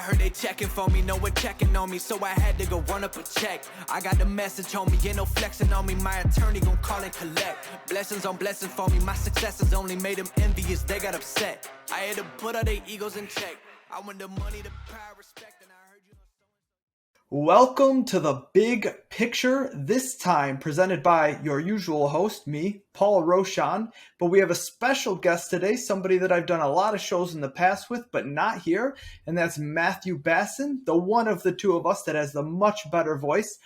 heard they checking for me, no one checking on me, so I had to go run up a check. I got the message on me, ain't no flexing on me, my attorney gon' call and collect. Blessings on blessings for me, my successes only made them envious, they got upset. I had to put all their egos in check. I want the money, the power, respect, and I heard you. Welcome to the Big Picture, this time presented by your usual host, me, Paul Roshan. But we have a special guest today, somebody that I've done a lot of shows in the past with, but not here, and that's Matthew Basson, the one of the two of us that has the much better voice.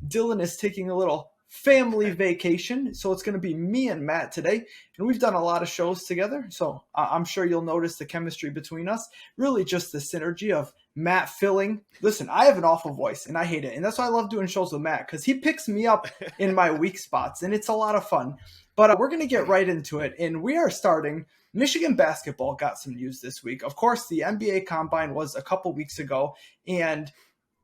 Dylan is taking a little family vacation, so it's going to be me and Matt today, and we've done a lot of shows together, so I'm sure you'll notice the chemistry between us. Really just the synergy of Matt filling. Listen, I have an awful voice, and I hate it, and that's why I love doing shows with Matt, because he picks me up in my weak spots, and it's a lot of fun. But we're going to get right into it, and we are starting. Michigan basketball got some news this week. Of course, the NBA Combine was a couple weeks ago, and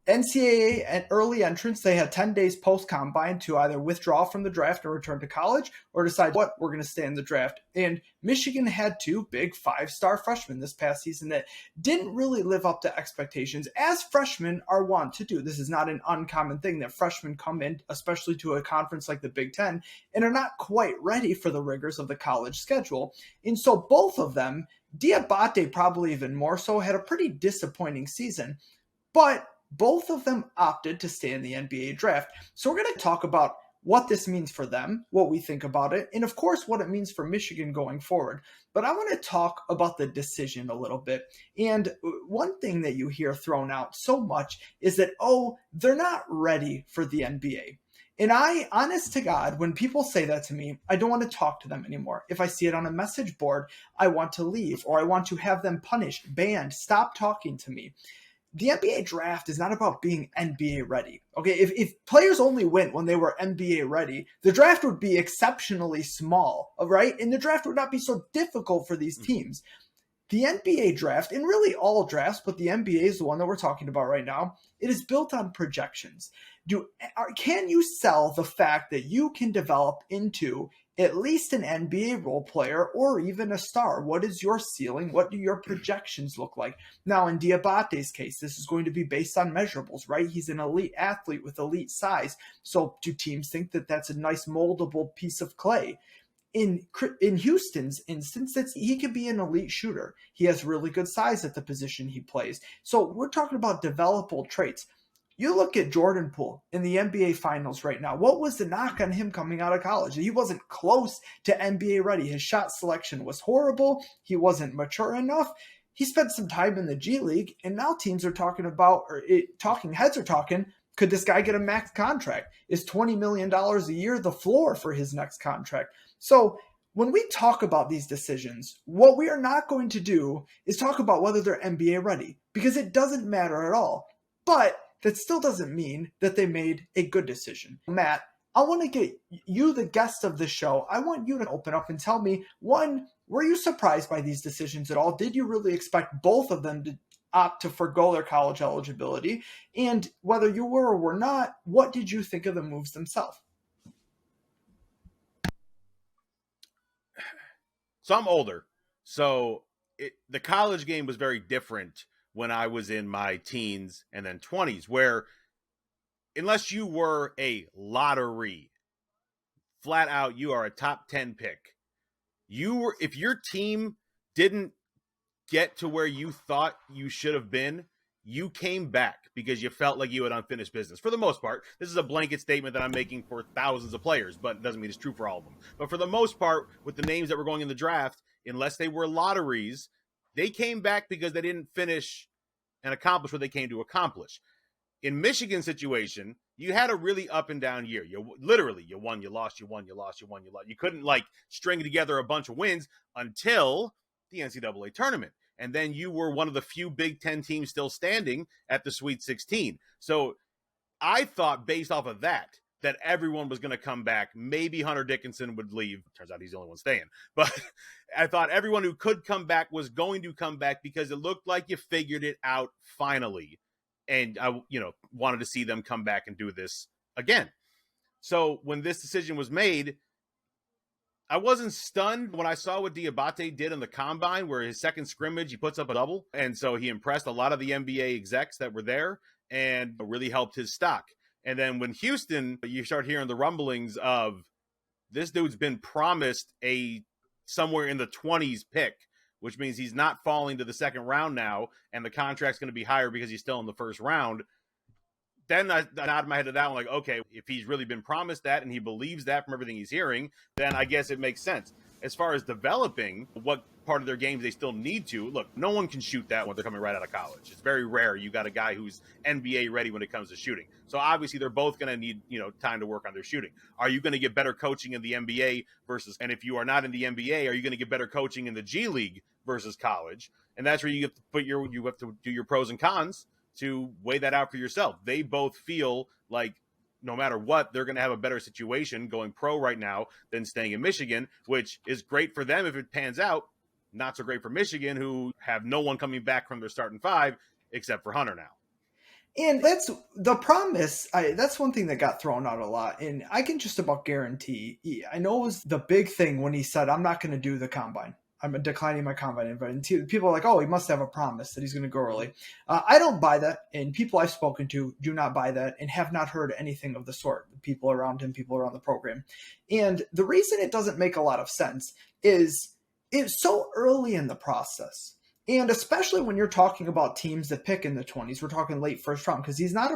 NCAA and early entrants, they had 10 days post-combine to either withdraw from the draft and return to college or decide what we're going to stay in the draft. And Michigan had two big five-star freshmen this past season that didn't really live up to expectations, as freshmen are wont to do. This is not an uncommon thing that freshmen come in, especially to a conference like the Big Ten, and are not quite ready for the rigors of the college schedule. And so both of them, Diabate probably even more so, had a pretty disappointing season. But both of them opted to stay in the NBA draft. So we're going to talk about what this means for them, what we think about it, and of course what it means for Michigan going forward. But I want to talk about the decision a little bit. And one thing that you hear thrown out so much is that, oh, they're not ready for the NBA. And I, honest to God, when people say that to me, I don't want to talk to them anymore. If I see it on a message board, I want to leave, or I want to have them punished, banned, stop talking to me. The NBA draft is not about being NBA ready. Okay, if players only went when they were NBA ready, the draft would be exceptionally small, right? And the draft would not be so difficult for these teams. The NBA draft, and really all drafts, but the NBA is the one that we're talking about right now, it is built on projections. Can you sell the fact that you can develop into at least an NBA role player or even a star? What is your ceiling? What do your projections look like? Now, in Diabate's case, this is going to be based on measurables, right? He's an elite athlete with elite size. So do teams think that that's a nice moldable piece of clay? In Houston's instance, he could be an elite shooter. He has really good size at the position he plays. So we're talking about developable traits. You look at Jordan Poole in the NBA Finals right now. What was the knock on him coming out of college? He wasn't close to NBA ready. His shot selection was horrible. He wasn't mature enough. He spent some time in the G League, and now teams are talking about, heads are talking, could this guy get a max contract? Is $20 million a year the floor for his next contract? So when we talk about these decisions, what we are not going to do is talk about whether they're NBA ready, because it doesn't matter at all. But that still doesn't mean that they made a good decision. Matt, I want to get you, the guest of the show, I want you to open up and tell me, one, were you surprised by these decisions at all? Did you really expect both of them to opt to forgo their college eligibility? And whether you were or were not, what did you think of the moves themselves? So I'm older. So the college game was very different when I was in my teens and then 20s, where unless you were a lottery, flat out, you are a top 10 pick. If your team didn't get to where you thought you should have been, you came back because you felt like you had unfinished business. For the most part, this is a blanket statement that I'm making for thousands of players, but it doesn't mean it's true for all of them. But for the most part, with the names that were going in the draft, unless they were lotteries, they came back because they didn't finish and accomplish what they came to accomplish. In Michigan's situation, you had a really up and down year. You won, you lost, you won, you lost, you won, you lost. You couldn't string together a bunch of wins until the NCAA tournament. And then you were one of the few Big Ten teams still standing at the Sweet 16. So I thought, based off of that everyone was going to come back. Maybe Hunter Dickinson would leave. Turns out he's the only one staying. But I thought everyone who could come back was going to come back because it looked like you figured it out finally. And I, wanted to see them come back and do this again. So when this decision was made, I wasn't stunned when I saw what Diabate did in the combine, where his second scrimmage, he puts up a double. And so he impressed a lot of the NBA execs that were there and really helped his stock. And then when Houstan, you start hearing the rumblings of this dude's been promised a somewhere in the 20s pick, which means he's not falling to the second round now, and the contract's going to be higher because he's still in the first round. Then I nodded my head to that one, like, okay, if he's really been promised that and he believes that from everything he's hearing, then I guess it makes sense. As far as developing what part of their games they still need to, look, no one can shoot that when they're coming right out of college. It's very rare you got a guy who's NBA ready when it comes to shooting. So obviously they're both going to need, time to work on their shooting. Are you going to get better coaching in the NBA versus, and if you are not in the NBA, are you going to get better coaching in the G League versus college? And that's where you have to you have to do your pros and cons to weigh that out for yourself. They both feel like no matter what, they're going to have a better situation going pro right now than staying in Michigan, which is great for them if it pans out. Not so great for Michigan, who have no one coming back from their starting five except for Hunter now. And that's the promise. That's one thing that got thrown out a lot. And I can just about guarantee, I know it was the big thing when he said, I'm not going to do the combine. I'm declining my combine invite. And people are like, oh, he must have a promise that he's going to go early. I don't buy that. And people I've spoken to do not buy that and have not heard anything of the sort. People around him, people around the program. And the reason it doesn't make a lot of sense is it's so early in the process. And especially when you're talking about teams that pick in the 20s, we're talking late first round, because he's not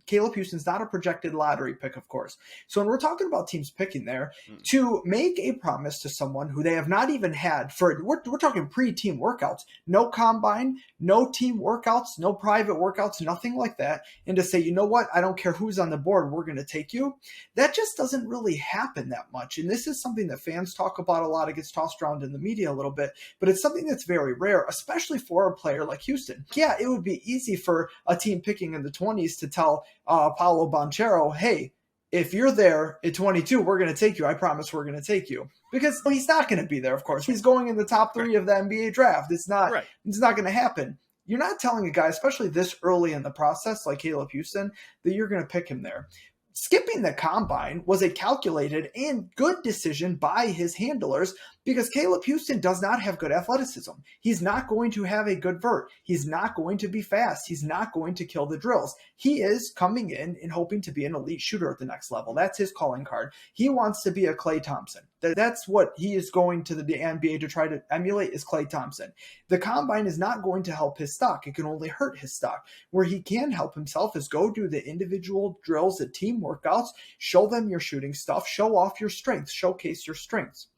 Caleb Houston's not a projected lottery pick, of course. So when we're talking about teams picking there, to make a promise to someone who they have not even had we're talking pre-team workouts, no combine, no team workouts, no private workouts, nothing like that. And to say, you know what, I don't care who's on the board, we're going to take you. That just doesn't really happen that much. And this is something that fans talk about a lot. It gets tossed around in the media a little bit, but it's something that's very rare, especially for a player like Houstan. Yeah, it would be easy for a team picking in the 20s to tell Paolo Banchero, hey, if you're there at 22, we're going to take you. I promise we're going to take you. Because he's not going to be there, of course. He's going in the top 3 of the NBA draft. It's not going to happen. You're not telling a guy, especially this early in the process, like Caleb Houstan, that you're going to pick him there. Skipping the combine was a calculated and good decision by his handlers, because Caleb Houstan does not have good athleticism. He's not going to have a good vert. He's not going to be fast. He's not going to kill the drills. He is coming in and hoping to be an elite shooter at the next level. That's his calling card. He wants to be a Klay Thompson. That's what he is going to the NBA to try to emulate, is Klay Thompson. The combine is not going to help his stock. It can only hurt his stock. Where he can help himself is go do the individual drills at team workouts, show them your shooting stuff, show off your strengths, showcase your strengths.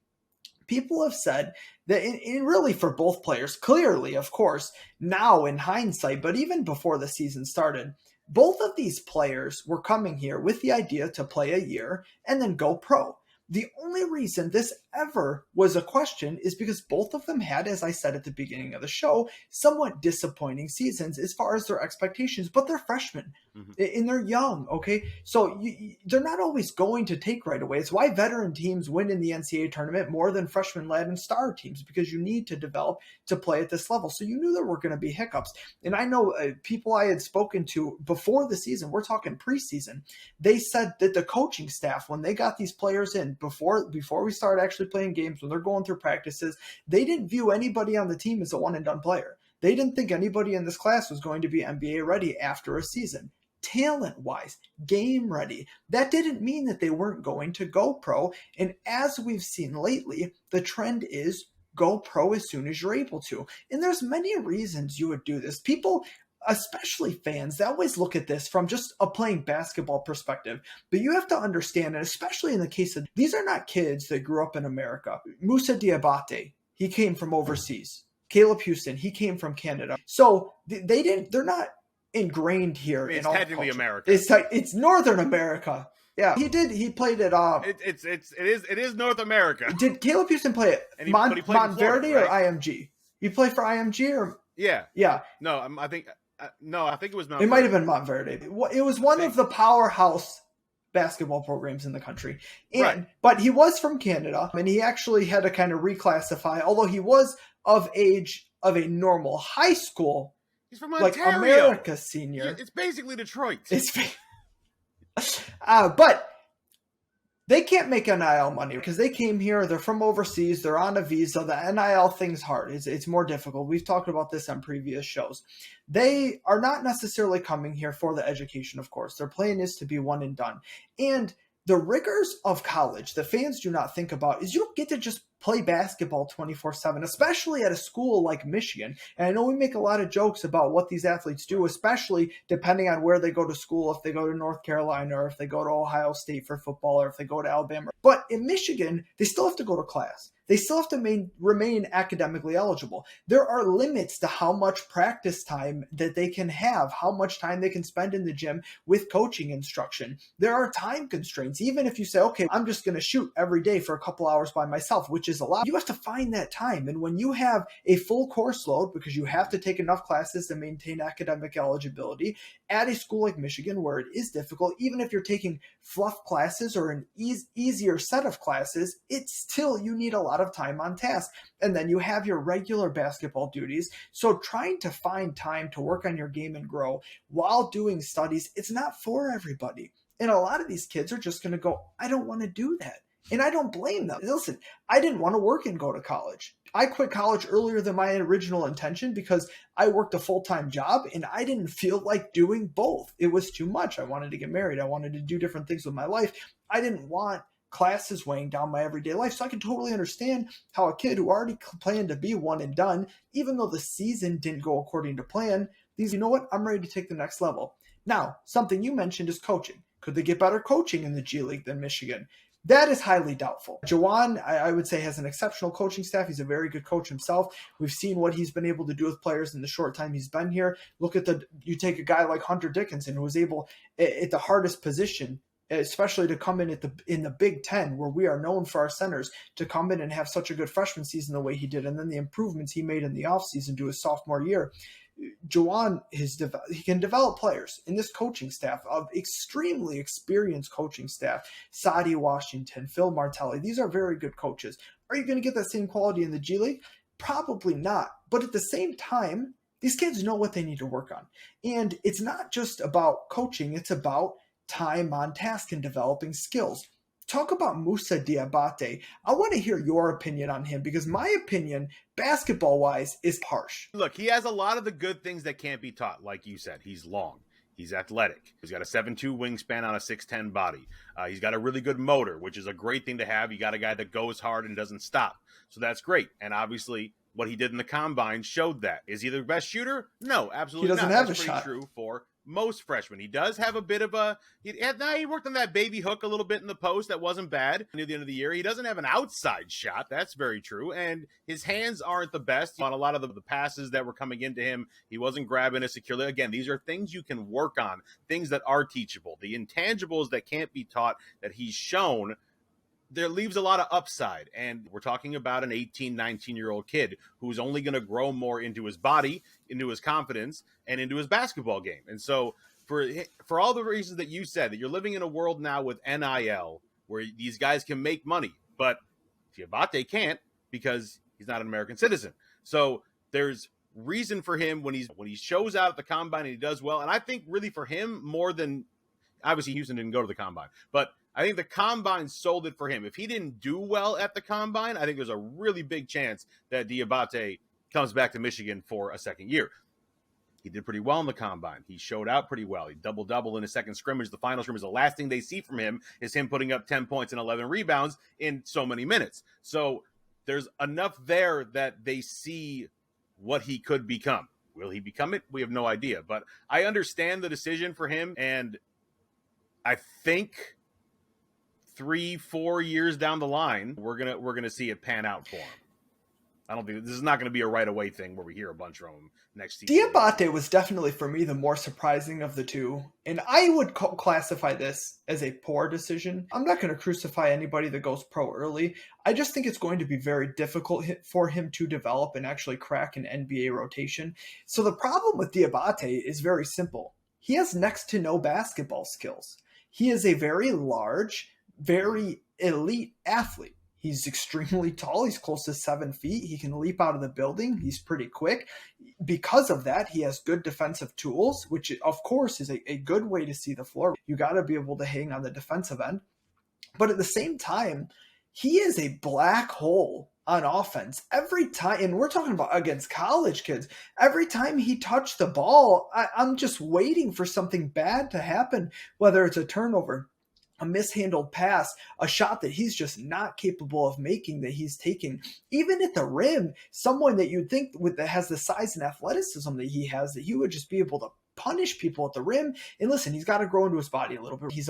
People have said that, and really for both players, clearly, of course, now in hindsight, but even before the season started, both of these players were coming here with the idea to play a year and then go pro. The only reason this ever was a question is because both of them had, as I said at the beginning of the show, somewhat disappointing seasons as far as their expectations, but they're freshmen and they're young, okay? So they're not always going to take right away. It's why veteran teams win in the NCAA tournament more than freshman-led and star teams, because you need to develop to play at this level. So you knew there were going to be hiccups. And I know people I had spoken to before the season, we're talking preseason, they said that the coaching staff, when they got these players in, before we start actually playing games, when they're going through practices, they didn't view anybody on the team as a one-and-done player. They didn't think anybody in this class was going to be NBA ready after a season. Talent-wise, game ready. That didn't mean that they weren't going to go pro. And as we've seen lately, the trend is go pro as soon as you're able to. And there's many reasons you would do this. People, especially fans, they always look at this from just a playing basketball perspective. But you have to understand, and especially in the case of, these are not kids that grew up in America. Moussa Diabate, he came from overseas. Caleb Houstan, he came from Canada. So they're not ingrained here. It's in technically America. It's Northern America. Yeah, he played at it is North America. Did Caleb Houstan play at Montverde or IMG? You play for IMG or? Yeah. No, I think it was Montverde. It might have been Montverde. It was one of the powerhouse basketball programs in the country. But he was from Canada, and he actually had to kind of reclassify, although he was of age of a normal high school. He's from Ontario. Like America senior. It's basically Detroit. But They can't make NIL money because they came here, they're from overseas, they're on a visa. The NIL thing's hard. It's more difficult. We've talked about this on previous shows. They are not necessarily coming here for the education, of course. Their plan is to be one and done. And the rigors of college that fans do not think about is you don't get to just play basketball 24/7, especially at a school like Michigan. And I know we make a lot of jokes about what these athletes do, especially depending on where they go to school, if they go to North Carolina or if they go to Ohio State for football or if they go to Alabama. But in Michigan, they still have to go to class. They still have to remain academically eligible. There are limits to how much practice time that they can have, how much time they can spend in the gym with coaching instruction. There are time constraints. Even if you say, okay, I'm just going to shoot every day for a couple hours by myself, which is a lot, you have to find that time. And when you have a full course load, because you have to take enough classes to maintain academic eligibility at a school like Michigan, where it is difficult, even if you're taking fluff classes or an easier set of classes, it's still, you need a lot of time on task. And then you have your regular basketball duties. So trying to find time to work on your game and grow while doing studies, it's not for everybody. And a lot of these kids are just going to go, I don't want to do that. And I don't blame them. Listen, I didn't want to work and go to college. I quit college earlier than my original intention because I worked a full-time job and I didn't feel like doing both. It was too much. I wanted to get married. I wanted to do different things with my life. I didn't want classes weighing down my everyday life. So I can totally understand how a kid who already planned to be one and done, even though the season didn't go according to plan, these, you know what, I'm ready to take the next level. Now, something you mentioned is coaching. Could they get better coaching in the G League than Michigan? That is highly doubtful. Juwan, I would say, has an exceptional coaching staff. He's a very good coach himself. We've seen what he's been able to do with players in the short time he's been here. Look at you take a guy like Hunter Dickinson, who was able at the hardest position, especially to come in the Big Ten, where we are known for our centers, to come in and have such a good freshman season the way he did, and then the improvements he made in the offseason to his sophomore year. Juwan, he can develop players in this coaching staff of extremely experienced coaching staff. Sadi Washington, Phil Martelli, these are very good coaches. Are you going to get that same quality in the G League? Probably not. But at the same time, these kids know what they need to work on. And it's not just about coaching, it's about time on task and developing skills. Talk about Moussa Diabate. I want to hear your opinion on him because my opinion, basketball-wise, is harsh. Look, he has a lot of the good things that can't be taught. Like you said, he's long. He's athletic. He's got a 7'2" wingspan on a 6'10" body. He's got a really good motor, which is a great thing to have. You got a guy that goes hard and doesn't stop. So that's great. And obviously, what he did in the combine showed that. Is he the best shooter? No, absolutely not. He doesn't have a shot. That's pretty true for most freshmen. He does have a bit of he worked on that baby hook a little bit in the post. That wasn't bad near the end of the year. He doesn't have an outside shot. That's very true. And his hands aren't the best on a lot of the passes that were coming into him. He wasn't grabbing as securely. Again, these are things you can work on, things that are teachable. The intangibles that can't be taught that he's shown, there leaves a lot of upside. And we're talking about an 18, 19-year-old kid who's only going to grow more into his body, into his confidence, and into his basketball game. And so for all the reasons that you said, that you're living in a world now with NIL where these guys can make money, but Diabate can't because he's not an American citizen. So there's reason for him when he shows out at the combine and he does well. And I think really for him more than, obviously Houstan didn't go to the combine, but I think the combine sold it for him. If he didn't do well at the combine, I think there's a really big chance that Diabate comes back to Michigan for a second year. He did pretty well in the combine. He showed out pretty well. He double-double in his second scrimmage. The final scrimmage, the last thing they see from him is him putting up 10 points and 11 rebounds in so many minutes. So there's enough there that they see what he could become. Will he become it? We have no idea. But I understand the decision for him, and I think 3-4 years down the line, we're gonna see it pan out for him. I don't think this is not going to be a right away thing where we hear a bunch from him next season. Diabate was definitely for me the more surprising of the two, and I would classify this as a poor decision. I'm not going to crucify anybody that goes pro early. I just think it's going to be very difficult for him to develop and actually crack an NBA rotation. So the problem with Diabate is very simple. He has next to no basketball skills. He is a very large, very elite athlete. He's extremely tall. He's close to 7 feet. He can leap out of the building. He's pretty quick. Because of that, he has good defensive tools, which of course is a good way to see the floor. You got to be able to hang on the defensive end. But at the same time, he is a black hole on offense. Every time, and we're talking about against college kids, every time he touched the ball, I'm just waiting for something bad to happen, whether it's a turnover, a mishandled pass, a shot that he's just not capable of making, that he's taking. Even at the rim, someone that you'd think that has the size and athleticism that he has, that he would just be able to punish people at the rim. And listen, he's got to grow into his body a little bit. He's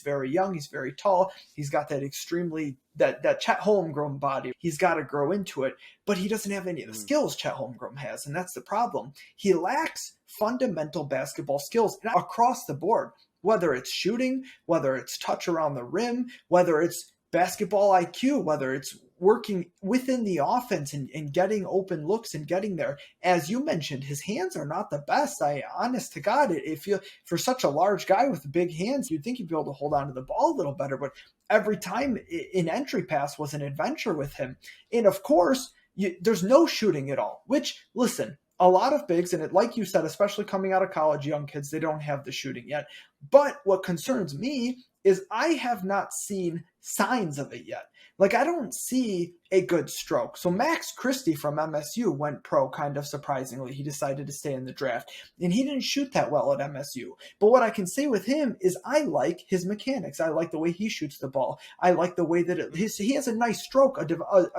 very young, he's very tall, he's got that extremely that Chet Holmgren body. He's got to grow into it, but he doesn't have any of the skills Chet Holmgren has, and that's the problem. He lacks fundamental basketball skills across the board, whether it's shooting, whether it's touch around the rim, whether it's basketball IQ, whether it's working within the offense and getting open looks and getting there. As you mentioned, his hands are not the best. Honest to God, if you, for such a large guy with big hands, you'd think you'd be able to hold on to the ball a little better, but every time an entry pass was an adventure with him. And of course, there's no shooting at all, which, listen, a lot of bigs, and like you said, especially coming out of college, young kids, they don't have the shooting yet. But what concerns me is I have not seen signs of it yet. Like, I don't see a good stroke. So Max Christie from MSU went pro kind of surprisingly. He decided to stay in the draft, and he didn't shoot that well at MSU. But what I can say with him is I like his mechanics. I like the way he shoots the ball. I like the way that he has a nice stroke,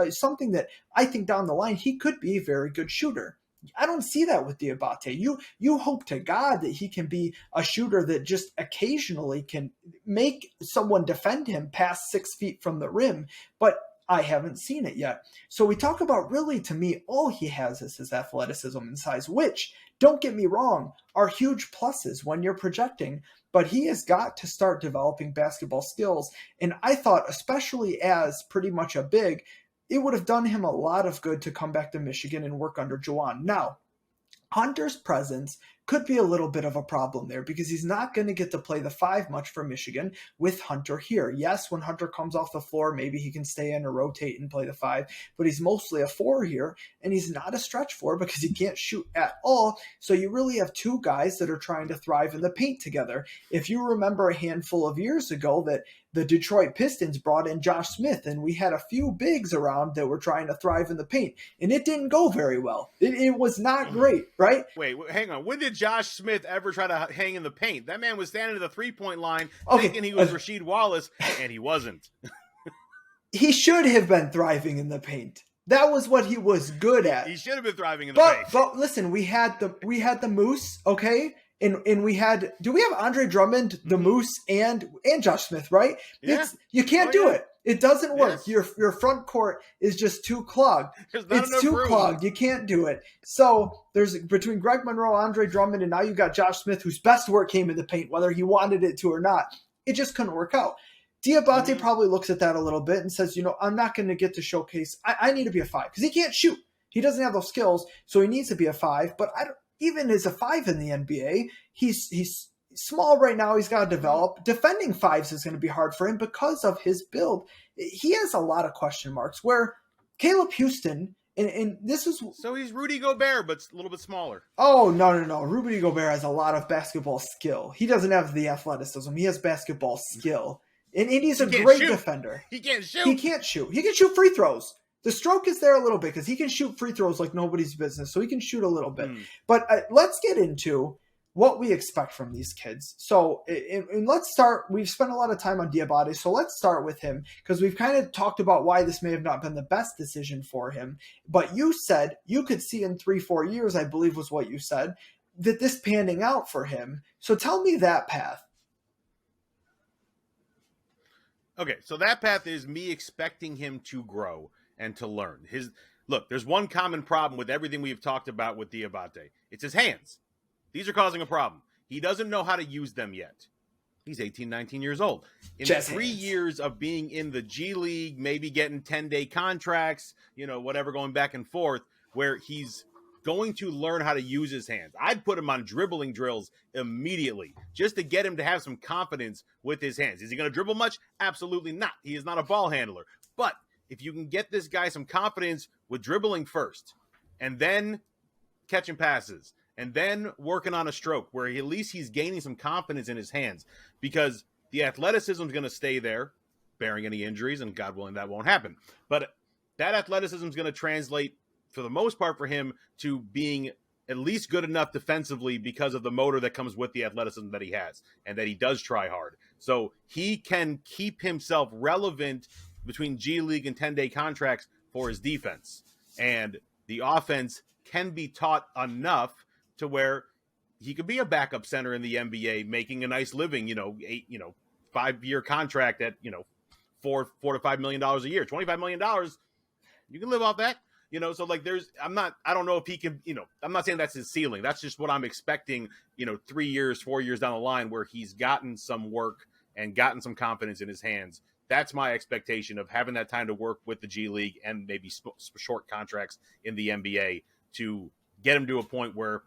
something that I think down the line he could be a very good shooter. I don't see that with Diabate. You hope to God that he can be a shooter that just occasionally can make someone defend him past 6 feet from the rim, but I haven't seen it yet. So we talk about, really, to me, all he has is his athleticism and size, which, don't get me wrong, are huge pluses when you're projecting, but he has got to start developing basketball skills. And I thought, especially as pretty much a big, it would have done him a lot of good to come back to Michigan and work under Juwan. Now, Hunter's presence could be a little bit of a problem there because he's not going to get to play the 5 much for Michigan with Hunter here. Yes, when Hunter comes off the floor, maybe he can stay in or rotate and play the 5, but he's mostly a 4 here, and he's not a stretch 4 because he can't shoot at all. So you really have 2 guys that are trying to thrive in the paint together. If you remember a handful of years ago that the Detroit Pistons brought in Josh Smith, and we had a few bigs around that were trying to thrive in the paint, and it didn't go very well. It was not great, right? Wait, hang on. When did Josh Smith ever try to hang in the paint? That man was standing at the three-point line thinking he was Rasheed Wallace, and he wasn't. He should have been thriving in the paint. That was what he was good at. He should have been thriving in the paint. But listen, we had the Moose, okay? And we had, do we have Andre Drummond, the Moose, and Josh Smith, right? Yeah. You can't do it. It doesn't work. Yes. Your front court is just too clogged. It's too room. clogged. You can't do it. So there's between Greg Monroe, Andre Drummond, and now you got Josh Smith, whose best work came in the paint, whether he wanted it to or not. It just couldn't work out. Diabate probably looks at that a little bit and says, I'm not going to get to showcase. I need to be a 5 because he can't shoot. He doesn't have those skills, so he needs to be a 5. But even as a 5 in the NBA, he's small right now. He's got to develop. Defending 5s is going to be hard for him because of his build. He has a lot of question marks where Caleb Houstan, and this is... So he's Rudy Gobert, but a little bit smaller. Oh, no. Rudy Gobert has a lot of basketball skill. He doesn't have the athleticism. He has basketball skill. And he's a great defender. He can't shoot. He can't shoot. He can shoot free throws. The stroke is there a little bit because he can shoot free throws like nobody's business. So he can shoot a little bit. But let's get into what we expect from these kids. So and let's start. We've spent a lot of time on Diabate. So let's start with him because we've kind of talked about why this may have not been the best decision for him. But you said you could see in 3-4 years, I believe was what you said, that this panning out for him. So tell me that path. Okay, so that path is me expecting him to grow and to learn. Look, there's one common problem with everything we've talked about with Diabate. It's his hands. These are causing a problem. He doesn't know how to use them yet. He's 18, 19 years old. In 3 years of being in the G League, maybe getting 10-day contracts, whatever, going back and forth, where he's going to learn how to use his hands. I'd put him on dribbling drills immediately just to get him to have some confidence with his hands. Is he going to dribble much? Absolutely not. He is not a ball handler. But if you can get this guy some confidence with dribbling first and then catching passes and then working on a stroke where at least he's gaining some confidence in his hands, because the athleticism is going to stay there. bearing any injuries, and God willing, that won't happen. But that athleticism is going to translate for the most part for him to being at least good enough defensively because of the motor that comes with the athleticism that he has and that he does try hard. So he can keep himself relevant between G League and 10-day contracts for his defense. And the offense can be taught enough to where he could be a backup center in the NBA, making a nice living, 5-year contract at, $4 to $5 million a year, $25 million. You can live off that. So like I don't know if he can, I'm not saying that's his ceiling. That's just what I'm expecting, 3 years, 4 years down the line where he's gotten some work and gotten some confidence in his hands. That's my expectation of having that time to work with the G League and maybe short contracts in the NBA to get him to a point where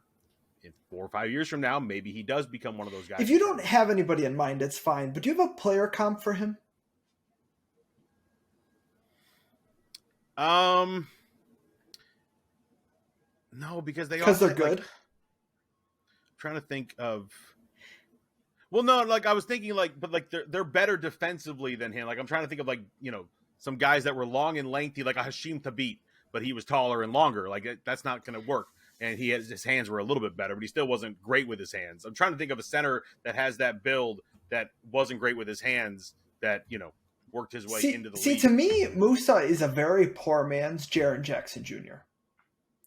in 4 or 5 years from now, maybe he does become one of those guys. If you don't have anybody in mind, it's fine. But do you have a player comp for him? No, because they're good. I'm trying to think of. Well, no, like I was thinking, but they're better defensively than him. Like I'm trying to think of some guys that were long and lengthy, like a Hashim Thabit, but he was taller and longer. Like that's not going to work. And his hands were a little bit better, but he still wasn't great with his hands. I'm trying to think of a center that has that build that wasn't great with his hands that worked his way into the league. See, to me, Moussa is a very poor man's Jaren Jackson Jr.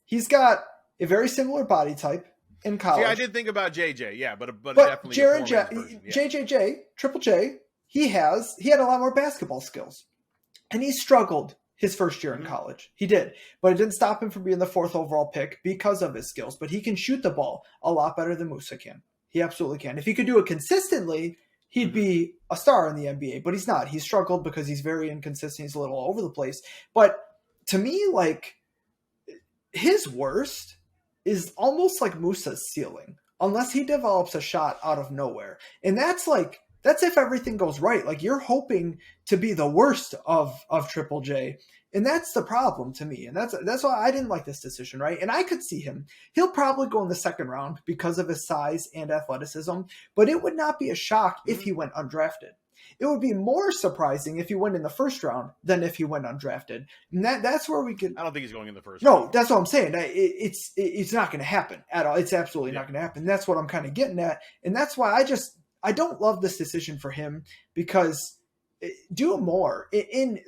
He's got a very similar body type in college. See, I did think about JJ, yeah, but definitely JJJ, Triple J, he had a lot more basketball skills. And he struggled his first year in college. He did. But it didn't stop him from being the 4th overall pick because of his skills. But he can shoot the ball a lot better than Moussa can. He absolutely can. If he could do it consistently, he'd be a star in the NBA. But he's not. He struggled because he's very inconsistent. He's a little all over the place. But to me, his worst is almost like Moussa's ceiling, unless he develops a shot out of nowhere. And that's if everything goes right. Like you're hoping to be the worst of Triple J. And that's the problem to me. And that's why I didn't like this decision, right? And I could see him. He'll probably go in the second round because of his size and athleticism, but it would not be a shock if he went undrafted. It would be more surprising if he went in the first round than if he went undrafted. And that's where we could. I don't think he's going in the first round. No, that's what I'm saying. It's not going to happen at all. It's absolutely not going to happen. That's what I'm kind of getting at. And that's why I don't love this decision for him, because do more.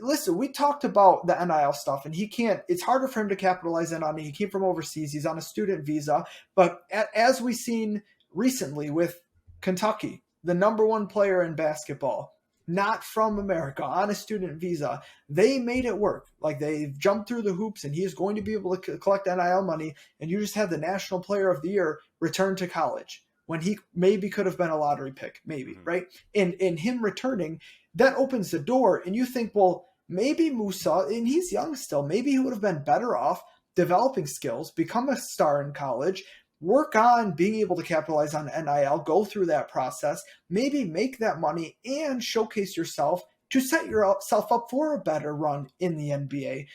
Listen, we talked about the NIL stuff, and it's harder for him to capitalize on it. He came from overseas. He's on a student visa. But as we've seen recently with Kentucky, the number 1 player in basketball, not from America, on a student visa, they made it work. Like they've jumped through the hoops, and he is going to be able to collect NIL money. And you just had the National Player of the Year return to college when he maybe could have been a lottery pick, maybe, right? And him returning, that opens the door. And you think, well, maybe Moussa, and he's young still, maybe he would have been better off developing skills, become a star in college, work on being able to capitalize on NIL, go through that process, maybe make that money and showcase yourself to set yourself up for a better run in the NBA.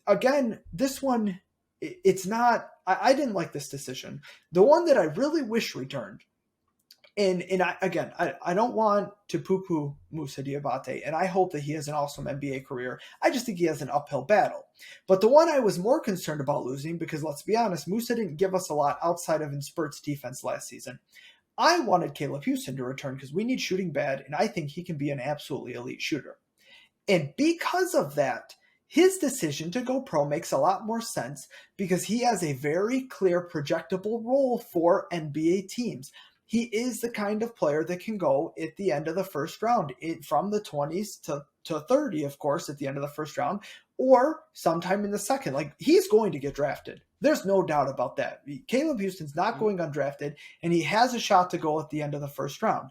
Again, this one, it's not, I didn't like this decision. The one that I really wish returned, and I don't want to poo-poo Moussa Diabate, and I hope that he has an awesome NBA career. I just think he has an uphill battle. But the one I was more concerned about losing, because let's be honest, Moussa didn't give us a lot outside of in spurts defense last season. I wanted Caleb Houstan to return because we need shooting bad, and I think he can be an absolutely elite shooter. And because of that, his decision to go pro makes a lot more sense because he has a very clear projectable role for NBA teams. He is the kind of player that can go at the end of the first round, from the 20s to 30, of course, at the end of the first round, or sometime in the second. Like, he's going to get drafted. There's no doubt about that. Caleb Houston's not going undrafted, and he has a shot to go at the end of the first round.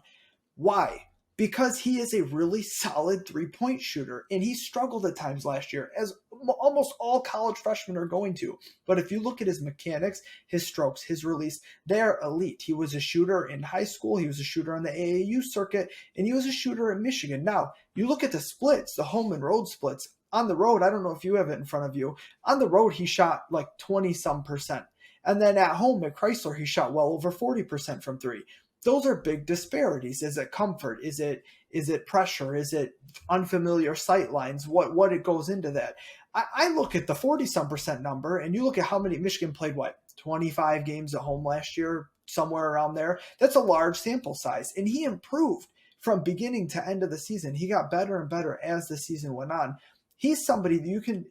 Why? Because he is a really solid three-point shooter, and he struggled at times last year, as almost all college freshmen are going to. But if you look at his mechanics, his strokes, his release, they're elite. He was a shooter in high school, he was a shooter on the AAU circuit, and he was a shooter at Michigan. Now, you look at the splits, the home and road splits. On the road, I don't know if you have it in front of you, on the road he shot like 20-some%. And then at home at Chrysler, he shot well over 40% from three. Those are big disparities. Is it comfort? Is it Is it pressure? Is it unfamiliar sight lines? What it goes into that? I look at the 40-some% number, and you look at how many Michigan played, 25 games at home last year, somewhere around there. That's a large sample size. And he improved from beginning to end of the season. He got better and better as the season went on. He's somebody that you can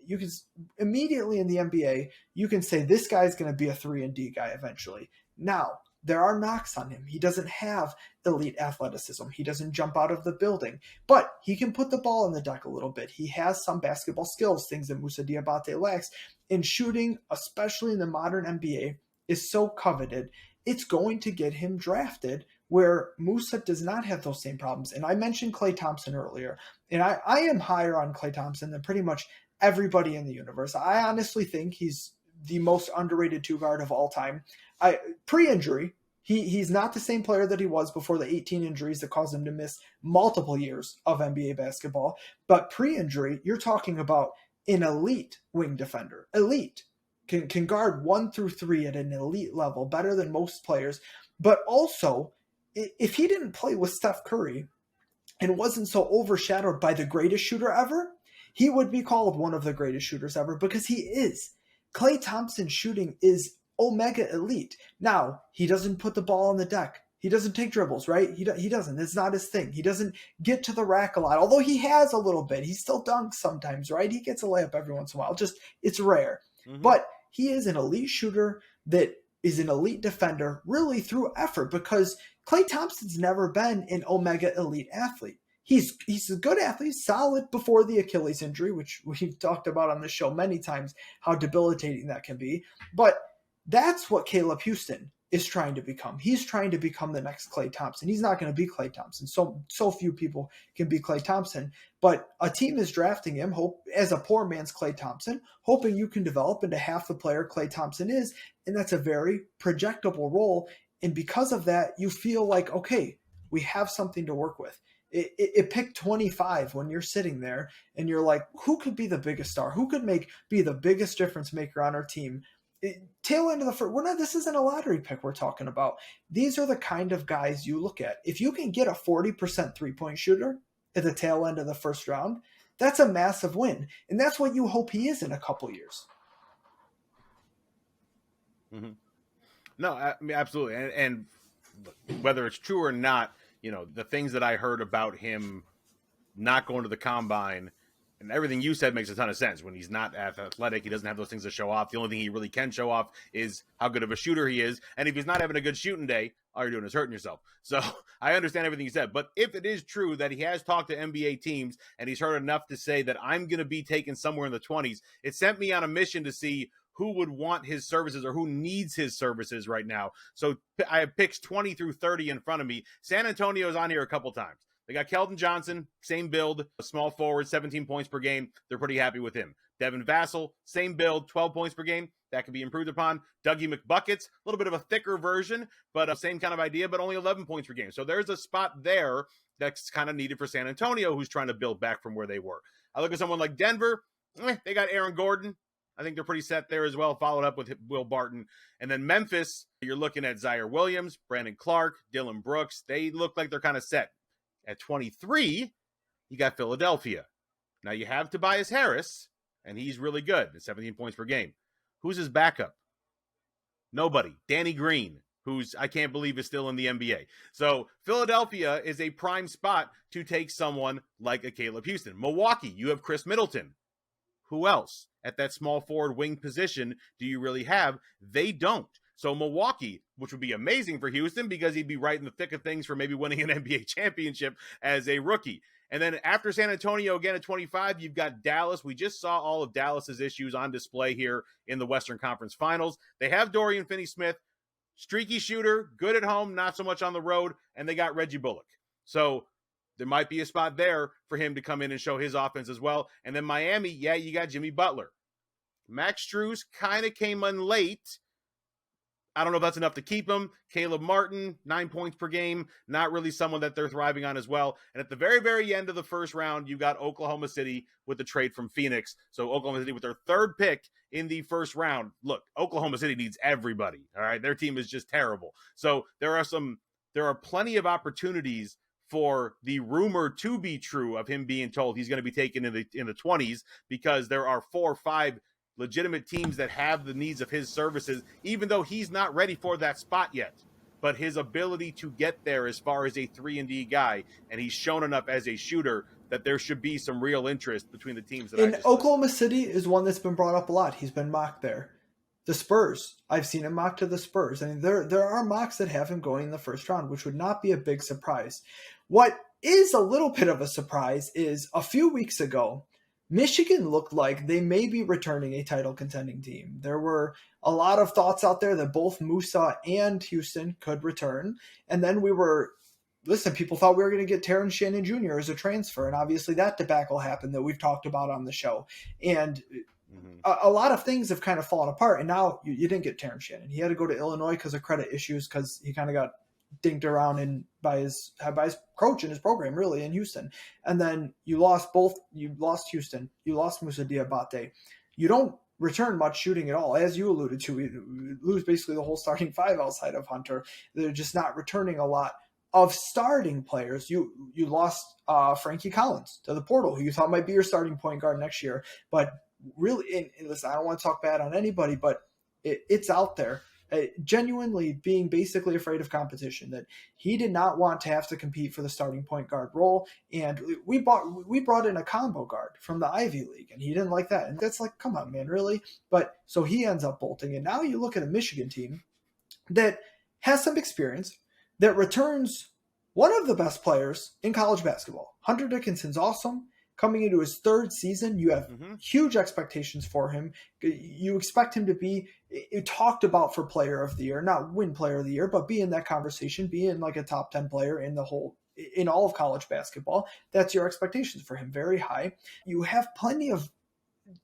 immediately in the NBA, you can say this guy's going to be a 3-and-D guy eventually. Now, there are knocks on him. He doesn't have elite athleticism. He doesn't jump out of the building, but he can put the ball in the deck a little bit. He has some basketball skills, things that Moussa Diabate lacks. And shooting, especially in the modern NBA, is so coveted. It's going to get him drafted where Moussa does not have those same problems. And I mentioned Klay Thompson earlier, and I am higher on Klay Thompson than pretty much everybody in the universe. I honestly think he's the most underrated two-guard of all time. Pre-injury, he's not the same player that he was before the 18 injuries that caused him to miss multiple years of NBA basketball. But pre-injury, you're talking about an elite wing defender. Elite. Can guard 1 through 3 at an elite level, better than most players. But also, if he didn't play with Steph Curry and wasn't so overshadowed by the greatest shooter ever, he would be called one of the greatest shooters ever, because he is. Klay Thompson's shooting is omega elite. Now, he doesn't put the ball on the deck. He doesn't take dribbles, right? He doesn't. It's not his thing. He doesn't get to the rack a lot, although he has a little bit. He still dunks sometimes, right? He gets a layup every once in a while. It's rare. Mm-hmm. But he is an elite shooter that is an elite defender really through effort, because Klay Thompson's never been an omega elite athlete. He's a good athlete, solid before the Achilles injury, which we've talked about on the show many times, how debilitating that can be. But that's what Caleb Houstan is trying to become. He's trying to become the next Klay Thompson. He's not going to be Klay Thompson. So few people can be Klay Thompson. But a team is drafting him as a poor man's Klay Thompson, hoping you can develop into half the player Klay Thompson is. And that's a very projectable role. And because of that, you feel like, okay, we have something to work with. It picked 25 when you're sitting there and you're like, who could be the biggest star? Who could be the biggest difference maker on our team? Tail end of the first, this isn't a lottery pick we're talking about. These are the kind of guys you look at. If you can get a 40% three-point shooter at the tail end of the first round, that's a massive win. And that's what you hope he is in a couple years. Mm-hmm. No, I mean, absolutely. And whether it's true or not, the things that I heard about him not going to the combine and everything you said makes a ton of sense. When he's not athletic, he doesn't have those things to show off. The only thing he really can show off is how good of a shooter he is. And if he's not having a good shooting day, all you're doing is hurting yourself. So I understand everything you said. But if it is true that he has talked to NBA teams and he's heard enough to say that I'm going to be taken somewhere in the 20s, it sent me on a mission to see who would want his services or who needs his services right now. So I have picks 20 through 30 in front of me. San Antonio's on here a couple times. They got Keldon Johnson, same build, a small forward, 17 points per game. They're pretty happy with him. Devin Vassell, same build, 12 points per game. That can be improved upon. Dougie McBuckets, a little bit of a thicker version, but same kind of idea, but only 11 points per game. So there's a spot there that's kind of needed for San Antonio, who's trying to build back from where they were. I look at someone like Denver. They got Aaron Gordon. I think they're pretty set there as well, followed up with Will Barton. And then Memphis, you're looking at Zaire Williams, Brandon Clark, Dylan Brooks. They look like they're kind of set. At 23, you got Philadelphia. Now you have Tobias Harris, and he's really good at 17 points per game. Who's his backup? Nobody. Danny Green, who's I can't believe is still in the NBA. So Philadelphia is a prime spot to take someone like a Caleb Houstan. Milwaukee, you have Chris Middleton. Who else at that small forward wing position do you really have? They don't. So Milwaukee, which would be amazing for Houstan because he'd be right in the thick of things for maybe winning an NBA championship as a rookie. And then after San Antonio again at 25, you've got Dallas. We just saw all of Dallas's issues on display here in the Western Conference Finals. They have Dorian Finney-Smith, streaky shooter, good at home, not so much on the road, and they got Reggie Bullock. So there might be a spot there for him to come in and show his offense as well. And then Miami, you got Jimmy Butler. Max Strus kind of came in late. I don't know if that's enough to keep him. Caleb Martin, 9 points per game, not really someone that they're thriving on as well. And at the very, very end of the first round, you got Oklahoma City with the trade from Phoenix. So Oklahoma City with their third pick in the first round. Look, Oklahoma City needs everybody, all right? Their team is just terrible. So there are plenty of opportunities for the rumor to be true of him being told he's going to be taken in the 20s, because there are 4 or 5 legitimate teams that have the needs of his services, even though he's not ready for that spot yet. But his ability to get there as far as a 3-and-D guy, and he's shown enough as a shooter that there should be some real interest between the teams. That in Oklahoma City is one that's been brought up a lot. He's been mocked there. The Spurs, I've seen him mocked to the Spurs. I mean, there are mocks that have him going in the first round, which would not be a big surprise. What is a little bit of a surprise is a few weeks ago, Michigan looked like they may be returning a title contending team. There were a lot of thoughts out there that both Moussa and Houstan could return. And then people thought we were going to get Terrence Shannon Jr. as a transfer. And obviously that debacle happened that we've talked about on the show. And a lot of things have kind of fallen apart. And now you didn't get Terrence Shannon. He had to go to Illinois because of credit issues, because he kind of got dinked around by his coach in his program, really, in Houston. And then you lost Houstan, you lost Moussa Diabate. You don't return much shooting at all, as you alluded to. You lose basically the whole starting 5 outside of Hunter. They're just not returning a lot of starting players. You lost Frankie Collins to the portal, who you thought might be your starting point guard next year. But really, and listen, I don't want to talk bad on anybody, but it's out there. Genuinely being basically afraid of competition, that he did not want to have to compete for the starting point guard role. And we brought in a combo guard from the Ivy League, and he didn't like that. And that's like, come on, man, really? But so he ends up bolting. And now you look at a Michigan team that has some experience, that returns one of the best players in college basketball. Hunter Dickinson's awesome. Coming into his 3rd season, you have huge expectations for him. You expect him to be talked about for player of the year, not win player of the year, but be in that conversation, be in like a top 10 player in all of college basketball. That's your expectations for him, very high. You have plenty of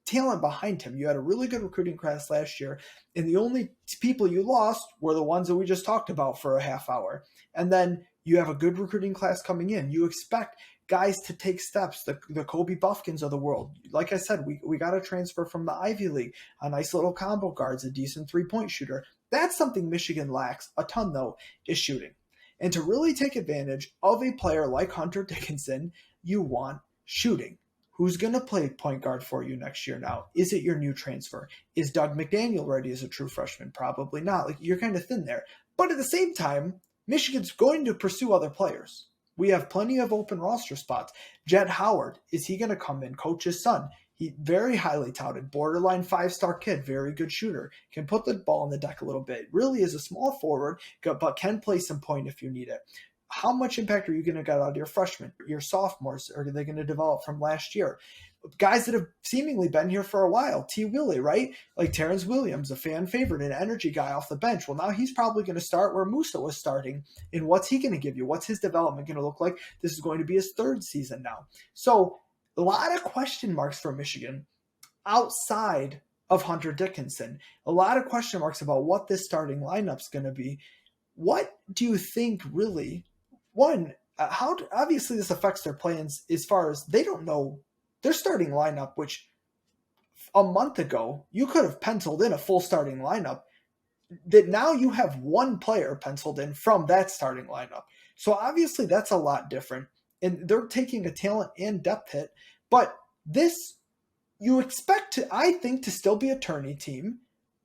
talent behind him. You had a really good recruiting class last year, and the only people you lost were the ones that we just talked about for a half hour. And then you have a good recruiting class coming in. You expect guys to take steps, the Kobe Buffkins of the world. Like I said, we got a transfer from the Ivy League, a nice little combo guards, a decent 3-point shooter. That's something Michigan lacks a ton, though, is shooting. And to really take advantage of a player like Hunter Dickinson, you want shooting. Who's going to play point guard for you next year now? Is it your new transfer? Is Doug McDaniel ready as a true freshman? Probably not. Like, you're kind of thin there. But at the same time, Michigan's going to pursue other players. We have plenty of open roster spots. Jed Howard, is he going to come in? Coach's son. He very highly touted, borderline 5-star kid, very good shooter, can put the ball on the deck a little bit. Really is a small forward, but can play some point if you need it. How much impact are you going to get out of your freshmen, your sophomores? Are they going to develop from last year? Guys that have seemingly been here for a while. T. Willie, right? Like Terence Williams, a fan favorite, an energy guy off the bench. Well, now he's probably going to start where Moussa was starting. And what's he going to give you? What's his development going to look like? This is going to be his 3rd season now. So a lot of question marks for Michigan outside of Hunter Dickinson. A lot of question marks about what this starting lineup's going to be. What do you think really, obviously this affects their plans as far as they don't know their starting lineup, which a month ago you could have penciled in a full starting lineup, that now you have one player penciled in from that starting lineup. So obviously that's a lot different, and they're taking a talent and depth hit. But this, you expect to, I think, to still be a tourney team,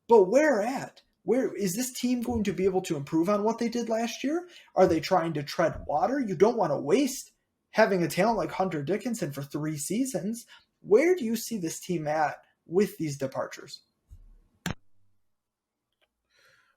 but where at? Where is this team going to be able to improve on what they did last year? Are they trying to tread water? You don't want to waste having a talent like Hunter Dickinson for 3 seasons. Where do you see this team at with these departures?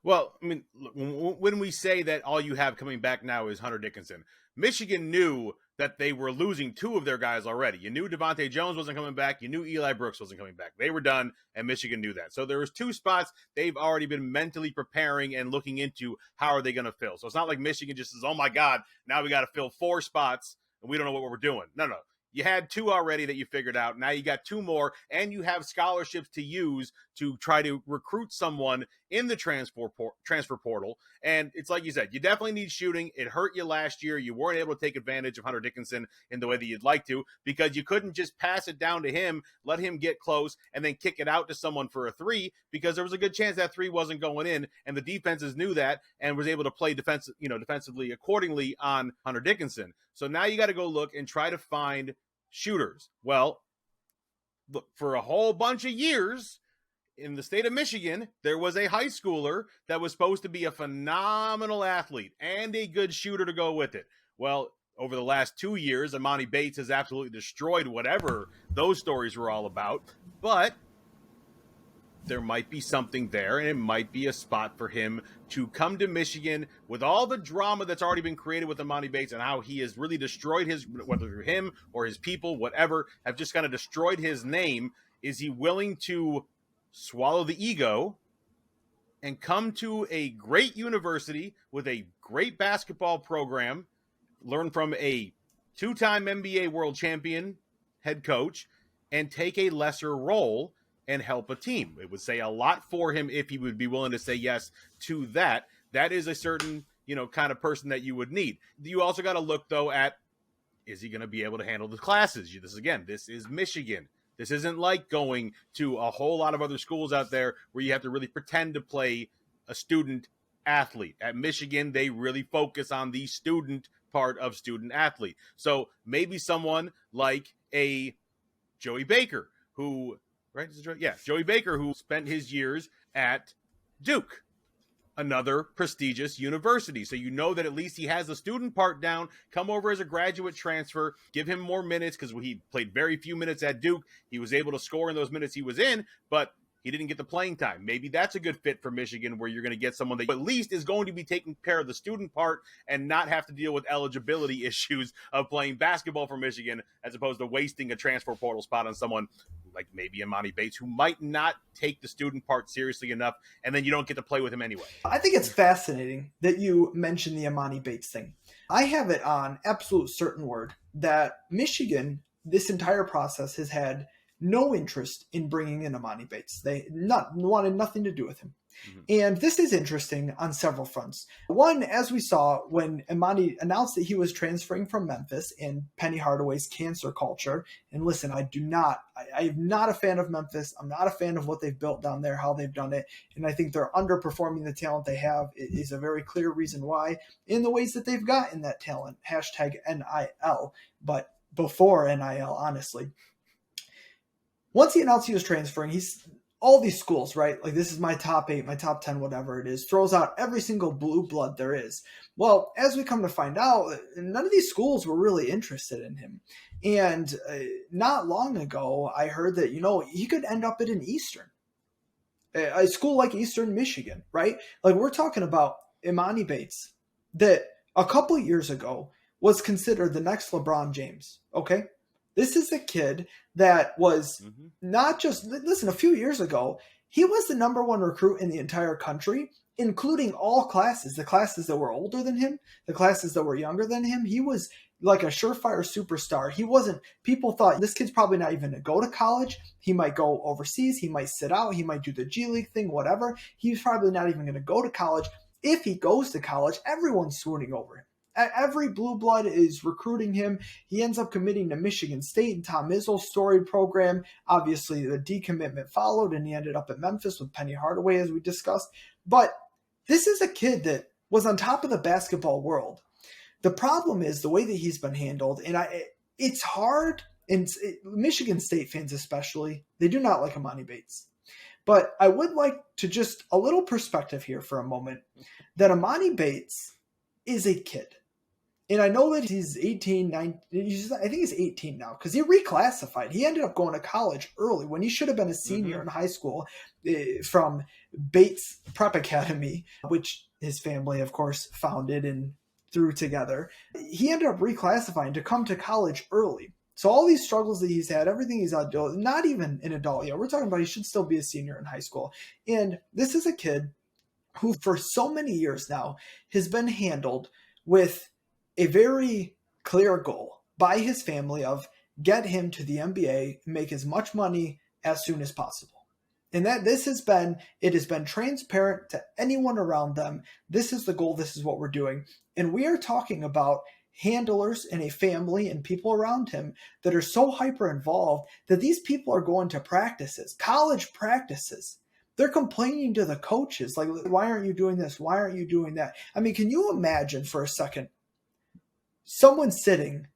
Well, I mean, when we say that all you have coming back now is Hunter Dickinson, Michigan knew that they were losing 2 of their guys already. You knew Devontae Jones wasn't coming back. You knew Eli Brooks wasn't coming back. They were done, and Michigan knew that. So there was 2 spots they've already been mentally preparing and looking into how are they going to fill. So it's not like Michigan just says, oh, my God, now we got to fill 4 spots, and we don't know what we're doing. No. You had 2 already that you figured out. Now you got 2 more, and you have scholarships to use to try to recruit someone in the transfer portal. And it's like you said, you definitely need shooting. It hurt you last year. You weren't able to take advantage of Hunter Dickinson in the way that you'd like to, because you couldn't just pass it down to him, let him get close, and then kick it out to someone for a three, because there was a good chance that three wasn't going in, and the defenses knew that and was able to play defensively accordingly on Hunter Dickinson. So now you got to go look and try to find shooters. Well, look, for a whole bunch of years in the state of Michigan, there was a high schooler that was supposed to be a phenomenal athlete and a good shooter to go with it. Well, over the last 2 years, Emoni Bates has absolutely destroyed whatever those stories were all about. But there might be something there, and it might be a spot for him to come to Michigan with all the drama that's already been created with Emoni Bates and how he has really destroyed his, whether him or his people, whatever, have just kind of destroyed his name. Is he willing to swallow the ego and come to a great university with a great basketball program, learn from a two-time NBA world champion head coach, and take a lesser role and help a team? It would say a lot for him if he would be willing to say yes to that. That is a certain, kind of person that you would need. You also got to look, though, at, is he going to be able to handle the classes? This is Michigan. This isn't like going to a whole lot of other schools out there where you have to really pretend to play a student athlete. At Michigan, they really focus on the student part of student athlete. So maybe someone like a Joey Baker, who, right? Yeah, Joey Baker, who spent his years at Duke, another prestigious university. So you know that at least he has the student part down. Come over as a graduate transfer, give him more minutes, because he played very few minutes at Duke. He was able to score in those minutes he was in, but he didn't get the playing time. Maybe that's a good fit for Michigan, where you're going to get someone that at least is going to be taking care of the student part and not have to deal with eligibility issues of playing basketball for Michigan, as opposed to wasting a transfer portal spot on someone like maybe Emoni Bates, who might not take the student part seriously enough, and then you don't get to play with him anyway. I think it's fascinating that you mentioned the Emoni Bates thing. I have it on absolute certain word that Michigan, this entire process, has had no interest in bringing in Emoni Bates. They wanted nothing to do with him. Mm-hmm. And this is interesting on several fronts. One, as we saw when Amani announced that he was transferring from Memphis in Penny Hardaway's cancer culture. And listen, I'm not a fan of Memphis. I'm not a fan of what they've built down there, how they've done it. And I think they're underperforming the talent they have. It is a very clear reason why, in the ways that they've gotten that talent. #NIL, but before NIL, honestly. Once he announced he was transferring, he's all these schools, right? Like, this is my top 8, my top 10, whatever it is, throws out every single blue blood there is. Well, as we come to find out, none of these schools were really interested in him. And not long ago, I heard that, he could end up at an Eastern, a school like Eastern Michigan, right? Like, we're talking about Emoni Bates, that a couple years ago was considered the next LeBron James, okay? This is a kid that was not just, listen, a few years ago, he was the number 1 recruit in the entire country, including all classes, the classes that were older than him, the classes that were younger than him. He was like a surefire superstar. People thought this kid's probably not even going to go to college. He might go overseas. He might sit out. He might do the G League thing, whatever. He's probably not even going to go to college. If he goes to college, everyone's swooning over him. Every blue blood is recruiting him. He ends up committing to Michigan State and Tom Izzo's storied program. Obviously, the decommitment followed, and he ended up at Memphis with Penny Hardaway, as we discussed. But this is a kid that was on top of the basketball world. The problem is the way that he's been handled, and it's hard. And Michigan State fans especially, they do not like Emoni Bates. But I would like to just a little perspective here for a moment that Emoni Bates is a kid. And I know that he's 18, 19, I think he's 18 now, because he reclassified. He ended up going to college early when he should have been a senior in high school from Bates Prep Academy, which his family, of course, founded and threw together. He ended up reclassifying to come to college early. So all these struggles that he's had, everything he's adult, not even an adult yet. We're talking about he should still be a senior in high school. And this is a kid who for so many years now has been handled with a very clear goal by his family of get him to the NBA, make as much money as soon as possible. And that it has been transparent to anyone around them. This is the goal. This is what we're doing. And we are talking about handlers and a family and people around him that are so hyper involved that these people are going to practices, college practices. They're complaining to the coaches, like, why aren't you doing this? Why aren't you doing that? I mean, can you imagine for a second someone sitting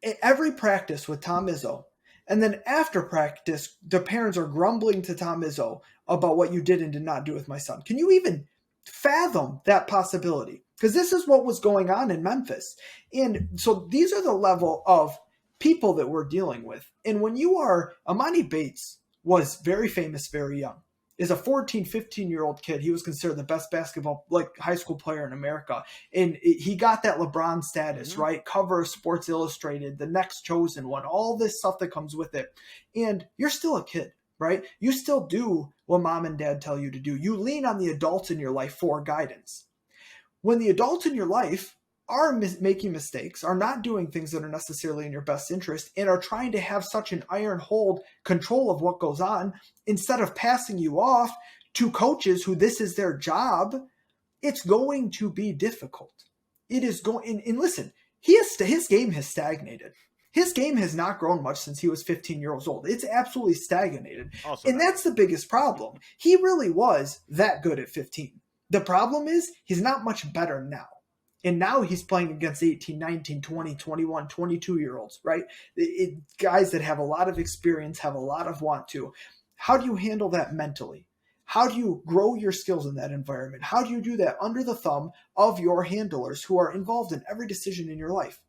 at every practice with Tom Izzo, and then after practice, the parents are grumbling to Tom Izzo about what you did and did not do with my son? Can you even fathom that possibility? Because this is what was going on in Memphis. And so these are the level of people that we're dealing with. And when you are, Emoni Bates was very famous, very young. Is a 14, 15-year-old kid. He was considered the best basketball, high school player in America. And he got that LeBron status, right? Cover of Sports Illustrated, the next chosen one, all this stuff that comes with it. And you're still a kid, right? You still do what mom and dad tell you to do. You lean on the adults in your life for guidance. When the adults in your life are making mistakes, are not doing things that are necessarily in your best interest, and are trying to have such an iron hold control of what goes on, instead of passing you off to coaches who this is their job, it's going to be difficult. It is going, and listen, his game has stagnated. His game has not grown much since he was 15 years old. It's absolutely stagnated. And that's the biggest problem. He really was that good at 15. The problem is he's not much better now. And now he's playing against 18, 19, 20, 21, 22-year-olds, right? Guys that have a lot of experience, have a lot of want to. How do you handle that mentally? How do you grow your skills in that environment? How do you do that under the thumb of your handlers who are involved in every decision in your life?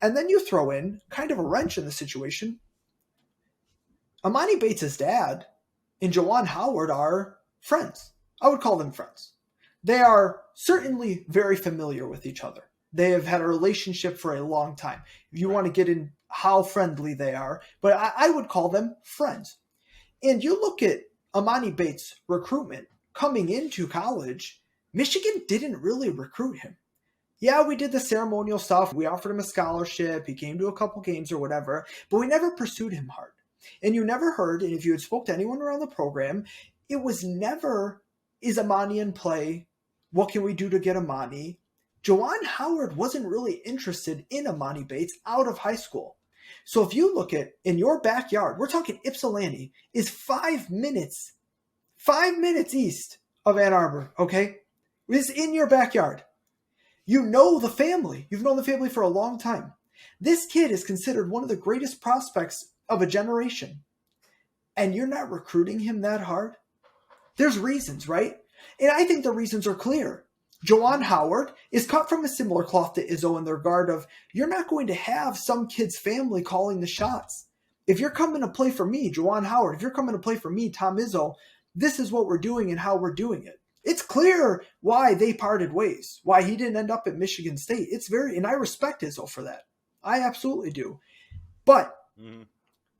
And then you throw in kind of a wrench in the situation. Emoni Bates' dad and Jed Howard are friends. I would call them friends. They are certainly very familiar with each other. They have had a relationship for a long time. If you want to get in how friendly they are, but I would call them friends. And you look at Emoni Bates' recruitment coming into college, Michigan didn't really recruit him. Yeah, we did the ceremonial stuff. We offered him a scholarship. He came to a couple games or whatever, but we never pursued him hard. And you never heard, and if you had spoke to anyone around the program, it was never, is Amani in play? What can we do to get Amani? Jed Howard wasn't really interested in Emoni Bates out of high school. So if you look at in your backyard, we're talking Ypsilanti is 5 minutes east of Ann Arbor, okay? It's in your backyard. You know the family. You've known the family for a long time. This kid is considered one of the greatest prospects of a generation. And you're not recruiting him that hard? There's reasons, right? And I think the reasons are clear. Jed Howard is cut from a similar cloth to Izzo in the regard of, you're not going to have some kid's family calling the shots. If you're coming to play for me, Jed Howard, if you're coming to play for me, Tom Izzo, this is what we're doing and how we're doing it. It's clear why they parted ways, why he didn't end up at Michigan State. And I respect Izzo for that. I absolutely do. But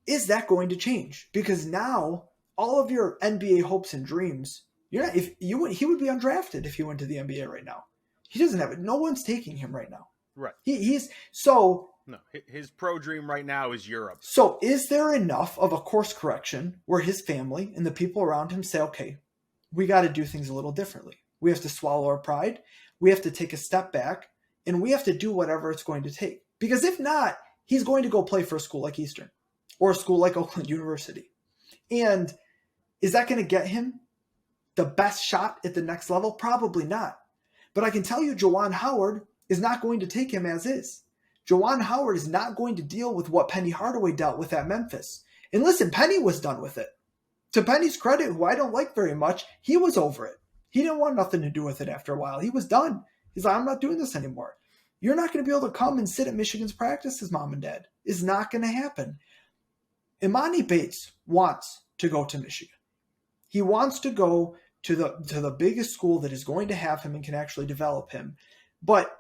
is that going to change? Because now all of your NBA hopes and dreams, he would be undrafted if he went to the NBA right now. He doesn't have it. No one's taking him right now. Right. No, his pro dream right now is Europe. So is there enough of a course correction where his family and the people around him say, okay, we got to do things a little differently. We have to swallow our pride. We have to take a step back, and we have to do whatever it's going to take. Because if not, he's going to go play for a school like Eastern or a school like Oakland University. And is that going to get him the best shot at the next level? Probably not. But I can tell you Jed Howard is not going to take him as is. Jed Howard is not going to deal with what Penny Hardaway dealt with at Memphis. And listen, Penny was done with it. To Penny's credit, who I don't like very much, he was over it. He didn't want nothing to do with it after a while. He was done. He's like, I'm not doing this anymore. You're not going to be able to come and sit at Michigan's practices, mom and dad. It's not going to happen. Emoni Bates wants to go to Michigan. He wants to go to the biggest school that is going to have him and can actually develop him. But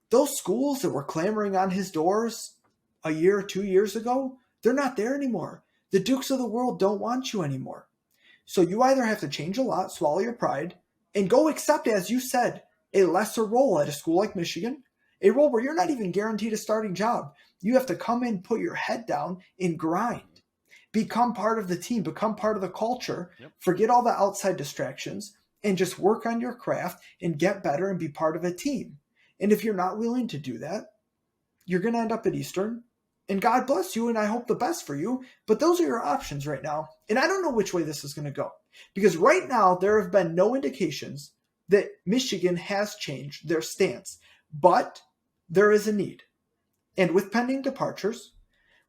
those schools that were clamoring on his doors a year or 2 years ago, they're not there anymore. The Dukes of the world don't want you anymore. So you either have to change a lot, swallow your pride, and go accept, as you said, a lesser role at a school like Michigan, a role where you're not even guaranteed a starting job. You have to come in, put your head down, and grind. become part of the team, become part of the culture, Yep. forget all the outside distractions, and just work on your craft and get better and be part of a team. And if you're not willing to do that, you're going to end up at Eastern. And God bless you, and I hope the best for you. But those are your options right now. And I don't know which way this is going to go. Because right now, there have been no indications that Michigan has changed their stance. But there is a need. And with pending departures,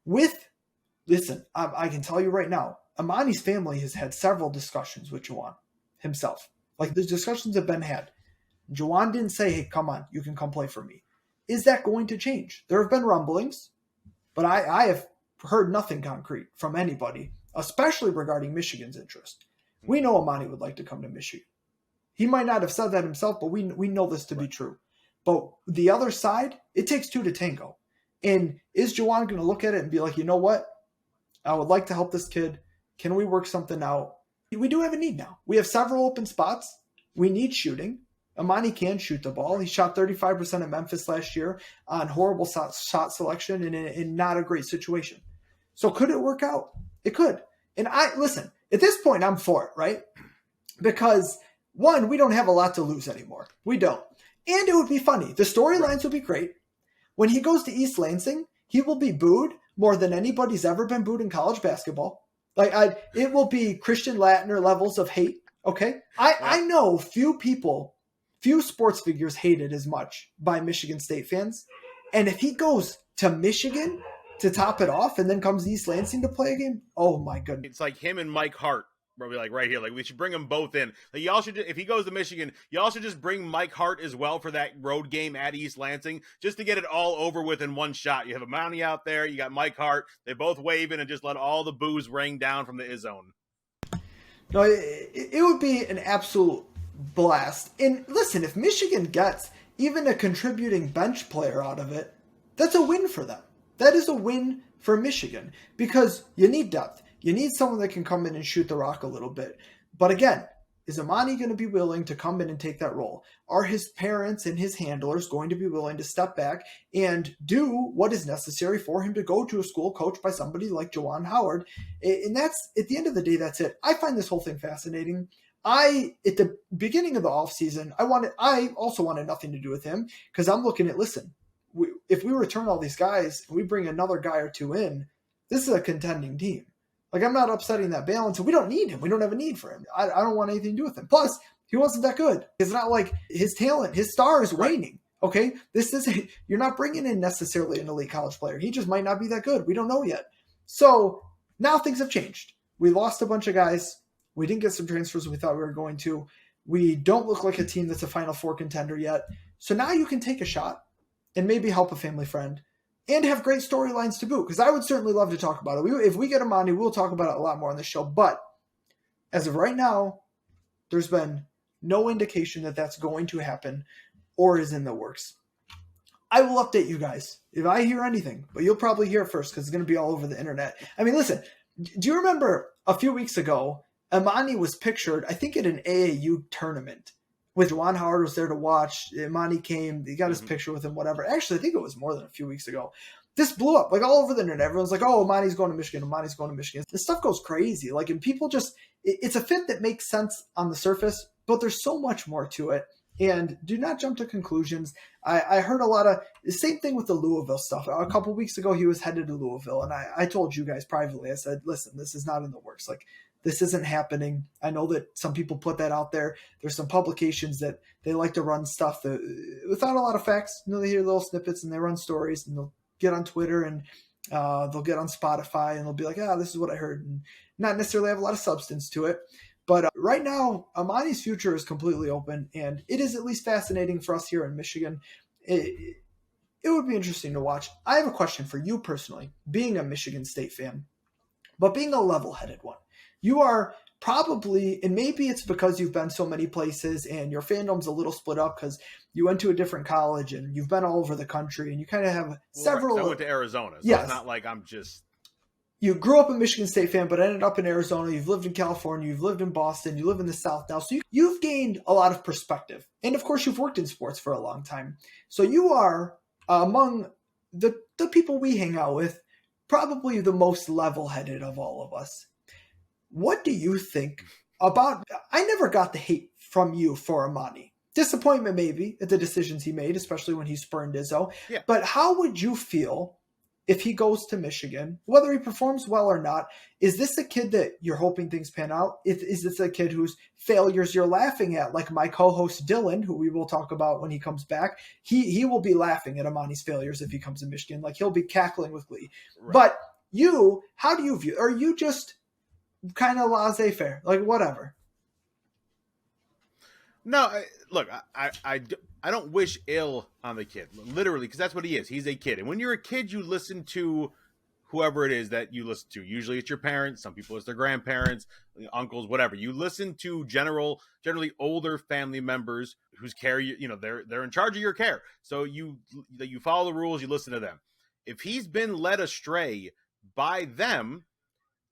listen, I can tell you right now, Amani's family has had several discussions with Juwan himself. Like, the discussions have been had. Juwan didn't say, hey, come on, you can come play for me. Is that going to change? There have been rumblings, but I have heard nothing concrete from anybody, especially regarding Michigan's interest. We know Amani would like to come to Michigan. He might not have said that himself, but we know this to be true. But the other side, it takes two to tango. And is Juwan going to look at it and be like, you know what? I would like to help this kid. Can we work something out? We do have a need now. We have several open spots. We need shooting. Amani can shoot the ball. He shot 35% at Memphis last year on horrible shot selection and in not a great situation. So could it work out? It could. And listen, at this point, I'm for it, right? Because, one, we don't have a lot to lose anymore. We don't. And it would be funny. The storylines would be great. When he goes to East Lansing, he will be booed more than anybody's ever been booed in college basketball. It will be Christian Laettner levels of hate. Okay. I know few sports figures hated as much by Michigan State fans. And if he goes to Michigan to top it off and then comes to East Lansing to play a game, oh my goodness. It's like him and Mike Hart. Probably like right here, like we should bring them both in. Like y'all should, if he goes to Michigan, y'all should just bring Mike Hart as well for that road game at East Lansing, just to get it all over with in one shot. You have Amani out there, you got Mike Hart, they both waving, and just let all the boos rain down from the I-zone. No, it would be an absolute blast. And listen, if Michigan gets even a contributing bench player out of it, that's a win for them. That is a win for Michigan because you need depth. You need someone that can come in and shoot the rock a little bit. But again, is Amani going to be willing to come in and take that role? Are his parents and his handlers going to be willing to step back and do what is necessary for him to go to a school coached by somebody like Jed Howard? And that's, at the end of the day, that's it. I find this whole thing fascinating. At the beginning of the offseason, I also wanted nothing to do with him because I'm looking at, listen, if we return all these guys and we bring another guy or two in, this is a contending team. Like, I'm not upsetting that balance. We don't need him. We don't have a need for him. I don't want anything to do with him. Plus, he wasn't that good. It's not like his talent, his star is waning. Okay? You're not bringing in necessarily an elite college player. He just might not be that good. We don't know yet. So now things have changed. We lost a bunch of guys. We didn't get some transfers we thought we were going to. We don't look like a team that's a Final Four contender yet. So now you can take a shot and maybe help a family friend. And have great storylines to boot, because I would certainly love to talk about it. If we get Amani, we'll talk about it a lot more on the show. But as of right now, there's been no indication that that's going to happen or is in the works. I will update you guys if I hear anything, but you'll probably hear it first because it's going to be all over the internet. I mean, listen, do you remember a few weeks ago, Amani was pictured, I think, at an AAU tournament with Jed Howard was there to watch. Amani came, he got his picture with him, whatever. Actually, I think it was more than a few weeks ago. This blew up, like, all over the internet. Everyone's like, oh, Amani's going to Michigan. Amani's going to Michigan. This stuff goes crazy. Like, and people just, it's a fit that makes sense on the surface, but there's so much more to it. And do not jump to conclusions. I heard a lot of the same thing with the Louisville stuff. A couple weeks ago, he was headed to Louisville. And I told you guys privately, I said, listen, this is not in the works. Like, this isn't happening. I know that some people put that out there. There's some publications that they like to run stuff that, without a lot of facts. You know, they hear little snippets and they run stories and they'll get on Twitter and they'll get on Spotify and they'll be like, this is what I heard, and not necessarily have a lot of substance to it. But right now, Amani's future is completely open, and it is at least fascinating for us here in Michigan. It would be interesting to watch. I have a question for you personally, being a Michigan State fan, but being a level-headed one. You are probably, and maybe it's because you've been so many places and your fandom's a little split up because you went to a different college and you've been all over the country and you kind of have several. Right. I went to Arizona, so It's not like I'm just. You grew up a Michigan State fan, but ended up in Arizona. You've lived in California. You've lived in Boston. You live in the South now. So you've gained a lot of perspective. And of course, you've worked in sports for a long time. So you are among the people we hang out with, probably the most level-headed of all of us. What do you think about, I never got the hate from you for Amani. Disappointment maybe at the decisions he made, especially when he spurned Izzo. Yeah. But how would you feel if he goes to Michigan, whether he performs well or not? Is this a kid that you're hoping things pan out? Is this a kid whose failures you're laughing at? Like my co-host Dylan, who we will talk about when he comes back, he will be laughing at Amani's failures if he comes to Michigan. Like he'll be cackling with glee. Right. But you, how do you view? Are you just kind of laissez-faire, like whatever? No, look, I don't wish ill on the kid, literally, because that's what he is. He's a kid. And when you're a kid, you listen to whoever it is that you listen to. Usually it's your parents. Some people it's their grandparents, uncles, whatever. You listen to generally older family members whose care, they're in charge of your care. So you follow the rules, you listen to them. If he's been led astray by them,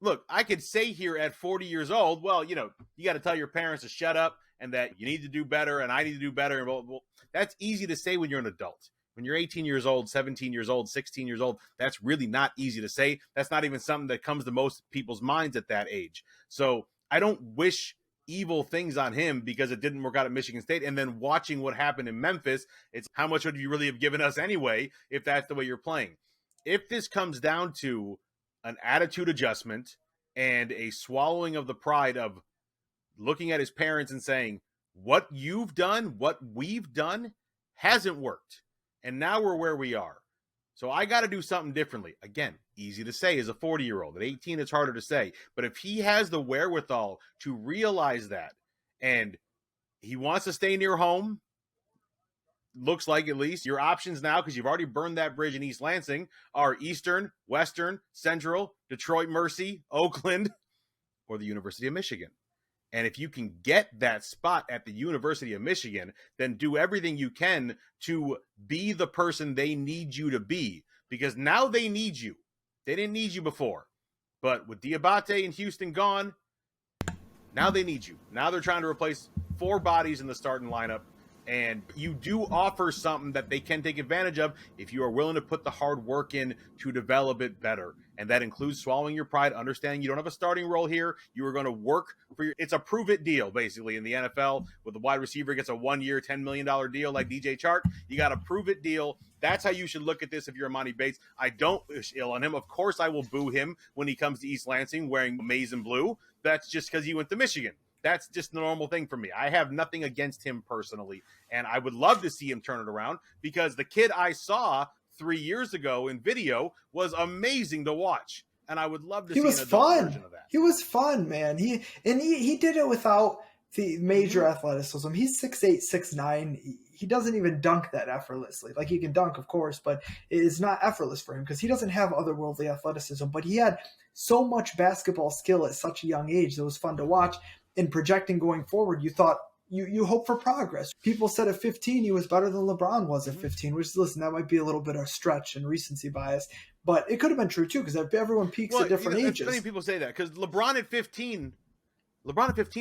look, I could say here at 40 years old, well, you got to tell your parents to shut up and that you need to do better and I need to do better. And well, that's easy to say when you're an adult. When you're 18 years old, 17 years old, 16 years old, that's really not easy to say. That's not even something that comes to most people's minds at that age. So I don't wish evil things on him because it didn't work out at Michigan State. And then watching what happened in Memphis, it's how much would you really have given us anyway if that's the way you're playing? If this comes down to an attitude adjustment and a swallowing of the pride of looking at his parents and saying, what you've done, what we've done hasn't worked. And now we're where we are. So I got to do something differently. Again, easy to say as a 40-year-old. At 18, it's harder to say. But if he has the wherewithal to realize that and he wants to stay near home, looks like at least your options now, because you've already burned that bridge in East Lansing, are Eastern, Western, Central, Detroit Mercy, Oakland, or the University of Michigan. And if you can get that spot at the University of Michigan, then do everything you can to be the person they need you to be, because now they need you. They didn't need you before. But with Diabate and Houstan gone, now they need you. Now they're trying to replace 4 bodies in the starting lineup. And you do offer something that they can take advantage of if you are willing to put the hard work in to develop it better. And that includes swallowing your pride, understanding you don't have a starting role here. You are going to work for it's a prove it deal, basically, in the NFL, with the wide receiver gets a 1-year, $10 million deal like DJ Chark. You got a prove it deal. That's how you should look at this if you're Emoni Bates. I don't wish ill on him. Of course, I will boo him when he comes to East Lansing wearing maize and blue. That's just because he went to Michigan. That's just the normal thing for me. I have nothing against him personally, and I would love to see him turn it around, because the kid I saw 3 years ago in video was amazing to watch, and I would love to see an adult version of that. He was fun, man. He did it without the major athleticism. He's 6'8", 6'9". He doesn't even dunk that effortlessly. Like, he can dunk, of course, but it is not effortless for him because he doesn't have otherworldly athleticism. But he had so much basketball skill at such a young age that was fun to watch. In projecting going forward, you thought you hope for progress. People said at 15 he was better than LeBron was at 15, which, listen, that might be a little bit of a stretch and recency bias, but it could have been true too, because everyone peaks at different ages. Many people say that because LeBron at 15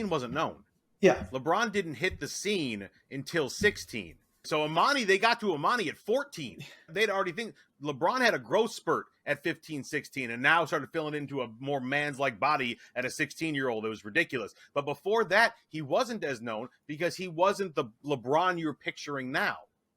wasn't known. Yeah, LeBron didn't hit the scene until 16. So Amani, they got to Amani at 14. They'd already think LeBron had a growth spurt at 15, 16, and now started filling into a more man's-like body at a 16-year-old. It was ridiculous. But before that, he wasn't as known because he wasn't the LeBron you're picturing now.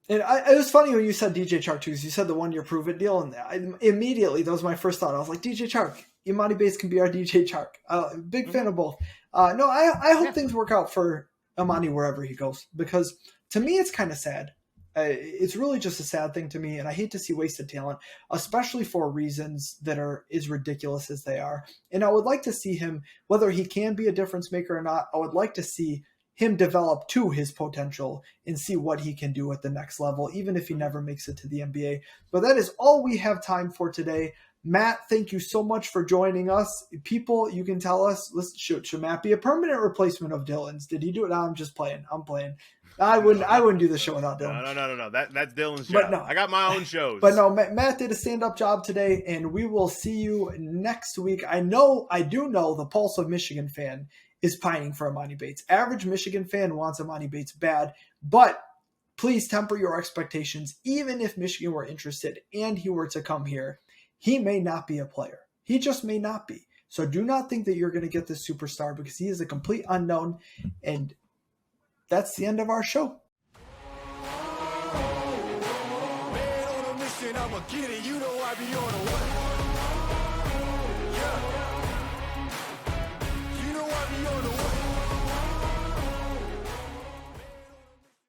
And it was funny when you said DJ Chark too, because you said the 1-year prove-it deal, and immediately that was my first thought. I was like, DJ Chark, Emoni Bates can be our DJ Chark. Big fan of both. No, I hope things work out for Amani wherever he goes, because to me it's kind of sad. It's really just a sad thing to me, and I hate to see wasted talent, especially for reasons that are as ridiculous as they are. And I would like to see him, whether he can be a difference maker or not, I would like to see him develop to his potential and see what he can do at the next level, even if he never makes it to the NBA. But that is all we have time for today. Matt, thank you so much for joining us. People, you can tell us, listen, should Matt be a permanent replacement of Dylan's? Did he do it? No, I'm just playing. I'm playing. I wouldn't do the show without Dylan. No. That's Dylan's job. No, I got my own shows. But no, Matt did a stand-up job today, and we will see you next week. I do know the Pulse of Michigan fan is pining for Emoni Bates. Average Michigan fan wants Emoni Bates bad, but please temper your expectations. Even if Michigan were interested and he were to come here, he may not be a player. He just may not be. So do not think that you're going to get this superstar because he is a complete unknown. And that's the end of our show. Man on a mission, I'ma get it. You know I be on a what? Yeah.